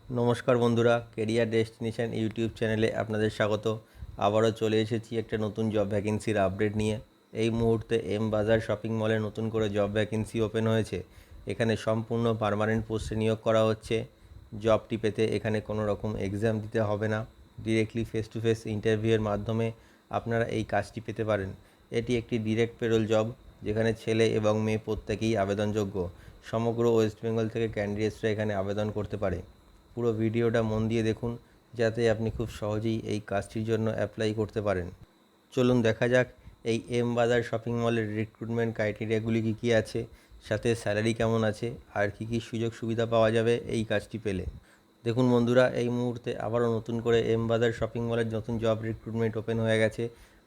নমস্কার বন্ধুরা, career destination YouTube চ্যানেলে আপনাদের স্বাগত। আবারও চলে এসেছি একটা নতুন জব ভ্যাকেন্সির আপডেট নিয়ে। এই মুহূর্তে এম বাজার শপিং মলে নতুন করে জব ভ্যাকেন্সি ওপেন হয়েছে। এখানে সম্পূর্ণ পার্মানেন্ট পোস্টে নিয়োগ করা হচ্ছে। জবটি পেতে এখানে কোনো রকম এক্সাম দিতে হবে না, ডিরেক্টলি ফেস টু ফেস ইন্টারভিউয়ের মাধ্যমে আপনারা এই কাজটি পেতে পারেন। এটি একটি ডিরেক্ট পেরোল জব, যেখানে ছেলে এবং মেয়ে প্রত্যেকেই আবেদনযোগ্য। সমগ্র ওয়েস্ট বেঙ্গল থেকে ক্যান্ডিডেটসরা এখানে আবেদন করতে পারে। পুরো ভিডিওটা মন দিয়ে দেখুন, যাতে আপনি খুব সহজেই এই কাজটির জন্য অ্যাপ্লাই করতে পারেন। চলুন দেখা যাক এই এম বাজার শপিং মলের রিক্রুটমেন্ট ক্রাইটেরিয়াগুলি কী কী আছে, সাথে স্যালারি কেমন আছে, আর কী কী সুযোগ সুবিধা পাওয়া যাবে এই কাজটি পেলে। দেখুন বন্ধুরা, এই মুহূর্তে আবারও নতুন করে এম বাজার শপিং মলের নতুন জব রিক্রুটমেন্ট ওপেন হয়ে গেছে।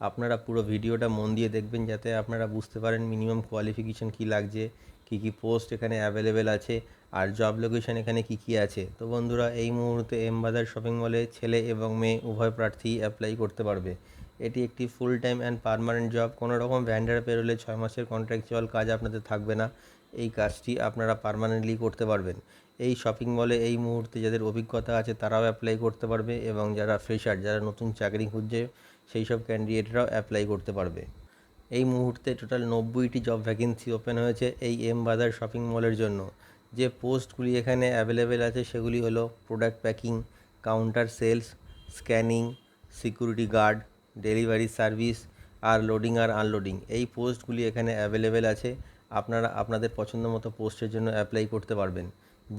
আপনারা পুরো ভিডিওটা মন দিয়ে দেখবেন, যাতে আপনারা বুঝতে পারেন মিনিমাম কোয়ালিফিকেশান কী লাগছে, কী কী পোস্ট এখানে অ্যাভেলেবেল আছে, আর জব লোকেশন এখানে কী কী আছে। তো বন্ধুরা, এই মুহূর্তে এম বাজার শপিং মলে ছেলে এবং মেয়ে উভয় প্রার্থী অ্যাপ্লাই করতে পারবে। এটি একটি full time and permanent job. কোনো রকম ভ্যান্ডার পেরোলে 6 মাসের কন্ট্রাকচুয়াল কাজ আপনাদের থাকবে না। এই কাজটি আপনারা পার্মানেন্টলি করতে পারবেন। এই শপিং মলে এই মুহূর্তে যাদের অভিজ্ঞতা আছে তারাও অ্যাপ্লাই করতে পারবে, এবং যারা ফ্রেশার, যারা নতুন চাকরি খুঁজছে, সেই সব ক্যান্ডিডেটরাও অ্যাপ্লাই করতে পারবে। এই মুহূর্তে টোটাল 90টি জব ভ্যাকেন্সি ওপেন হয়েছে এই এম বাজার শপিং মলের জন্য। যে পোস্টগুলি এখানে অ্যাভেলেবেল আছে সেগুলি হলো product packing, counter sales, scanning, security guard, delivery service, আর লোডিং আর আনলোডিং। এই পোস্টগুলি এখানে অ্যাভেলেবেল আছে। আপনারা আপনাদের পছন্দ মতো পোস্টের জন্য অ্যাপ্লাই করতে পারবেন।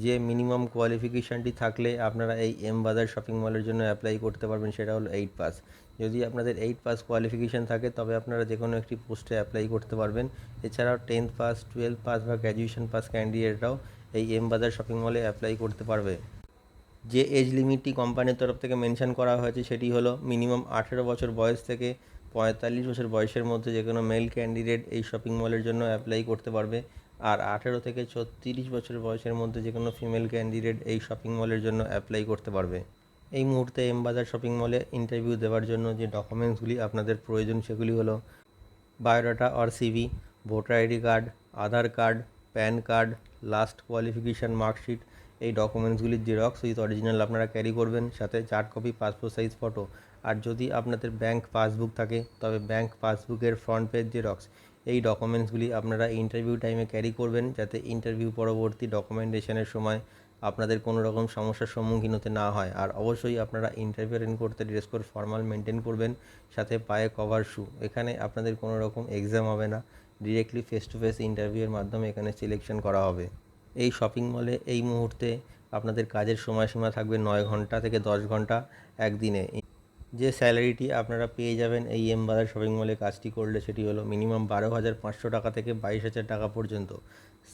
যে মিনিমাম কোয়ালিফিকেশানটি থাকলে আপনারা এই এম বাজার শপিং মলের জন্য অ্যাপ্লাই করতে পারবেন, সেটা হলো 8 পাস। যদি আপনাদের 8 পাস কোয়ালিফিকেশান থাকে তবে আপনারা যে কোনো একটি পোস্টে অ্যাপ্লাই করতে পারবেন। এছাড়াও 10th পাস, 12 পাস বা গ্র্যাজুয়েশন পাস ক্যান্ডিডেটরাও এই এম বাজার শপিং মলে অ্যাপ্লাই করতে পারবে। যে এজ লিমিটটি কোম্পানির তরফ থেকে মেনশন করা হয়েছে সেটি হলো মিনিমাম 18 বছর বয়স থেকে 45 বছর বয়সের মধ্যে যে কোনো মেল ক্যান্ডিডেট এই শপিং মলের জন্য অ্যাপ্লাই করতে পারবে। আর 18 থেকে 36 বছর বয়সের মধ্যে যে কোনো ফিমেল ক্যান্ডিডেট এই শপিং মলের জন্য অ্যাপ্লাই করতে পারবে। এই মুহূর্তে এম বাজার শপিং মলে ইন্টারভিউ দেওয়ার জন্য যে ডকুমেন্টসগুলি আপনাদের প্রয়োজন সেগুলি হলো biodata or CV, voter ID card, Aadhaar card, pan card, last qualification marksheet. এই ডকুমেন্টসগুলির জেরক্স উইথ অরিজিনাল আপনারা ক্যারি করবেন, সাথে 4 কপি পাসপোর্ট সাইজ ফটো। আর যদি আপনাদের ব্যাংক পাসবুক থাকে তবে ব্যাংক পাসবুকের ফ্রন্ট পেজ জেরক্স। এই ডকুমেন্টসগুলি আপনারা ইন্টারভিউ টাইমে ক্যারি করবেন, যাতে ইন্টারভিউ পরবর্তী ডকুমেন্টেশনের সময় আপনাদের কোনো রকম সমস্যার সম্মুখীন হতে না হয়। আর অবশ্যই আপনারা ইন্টারভিউ অ্যাটেন্ড করতে ড্রেস কোড ফর্মাল মেনটেন করবেন, সাথে পায়ে কভার শু। এখানে আপনাদের কোনো রকম এক্সাম হবে না, ডিরেক্টলি ফেস টু ফেস ইন্টারভিউয়ের মাধ্যমে এখানে সিলেকশন করা হবে। এই শপিং মলে এই মুহূর্তে আপনাদের কাজের সময়সীমা থাকবে 9 ঘন্টা থেকে 10 ঘন্টা একদিনে। যে স্যালারিটি আপনারা পেয়ে যাবেন এই এম বাজার শপিং মলে কাজটি করলে সেটি হলো মিনিমাম 12,500 টাকা থেকে 22,000 টাকা পর্যন্ত।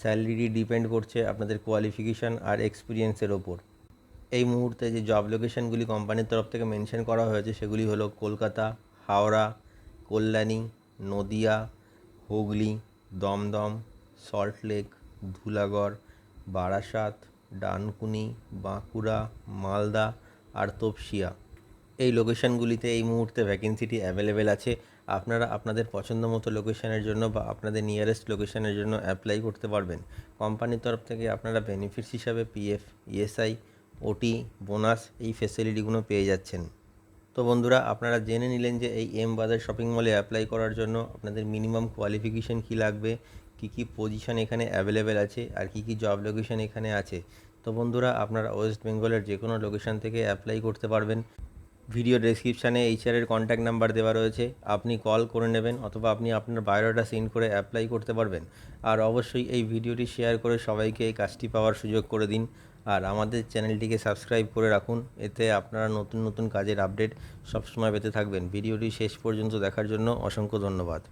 স্যালারি ডিপেন্ড করছে আপনাদের কোয়ালিফিকেশান আর এক্সপিরিয়েন্সের ওপর। এই মুহূর্তে যে জব লোকেশনগুলি কোম্পানির তরফ থেকে মেনশন করা হয়েছে সেগুলি হলো কলকাতা, হাওড়া, কল্যাণী, নদিয়া, হুগলি, দমদম, সল্টলেক, ধুলাগড়, বারাসাত, ডানকুনি, বাঁকুড়া, মালদা আর তপসিয়া। এই লোকেশনগুলিতে এই মুহূর্তে ভ্যাকেন্সিটি অ্যাভেলেবেল আছে। আপনারা আপনাদের পছন্দ মতো লোকেশনের জন্য বা আপনাদের নিয়ারেস্ট লোকেশনের জন্য অ্যাপ্লাই করতে পারবেন। কোম্পানির তরফ থেকে আপনারা বেনিফিটস হিসাবে পিএফ, ইএসআই, ওটি, বোনাস এই ফেসিলিটিগুলো পেয়ে যাচ্ছেন। তো বন্ধুরা, আপনারা জেনে নিলেন যে এই এম বাজার শপিং মলে অ্যাপ্লাই করার জন্য আপনাদের মিনিমাম কোয়ালিফিকেশান কী লাগবে, কী কী পজিশন এখানে অ্যাভেলেবেল আছে, আর কী কী জব লোকেশন এখানে আছে। তো বন্ধুরা, আপনারা ওয়েস্ট বেঙ্গলের যে কোনো লোকেশন থেকে অ্যাপ্লাই করতে পারবেন। ভিডিও ডেসক্রিপশানে এইচআরের কন্ট্যাক্ট নাম্বার দেওয়া রয়েছে, আপনি কল করে নেবেন, অথবা আপনি আপনার বায়োডাটা সেন্ড করে অ্যাপ্লাই করতে পারবেন। আর অবশ্যই এই ভিডিওটি শেয়ার করে সবাইকে এই কাজটি পাওয়ার সুযোগ করে দিন। আর আমাদের চ্যানেলটিকে সাবস্ক্রাইব করে রাখুন, এতে আপনারা নতুন নতুন কাজের আপডেট সবসময় পেতে থাকবেন। ভিডিওটি শেষ পর্যন্ত দেখার জন্য অসংখ্য ধন্যবাদ।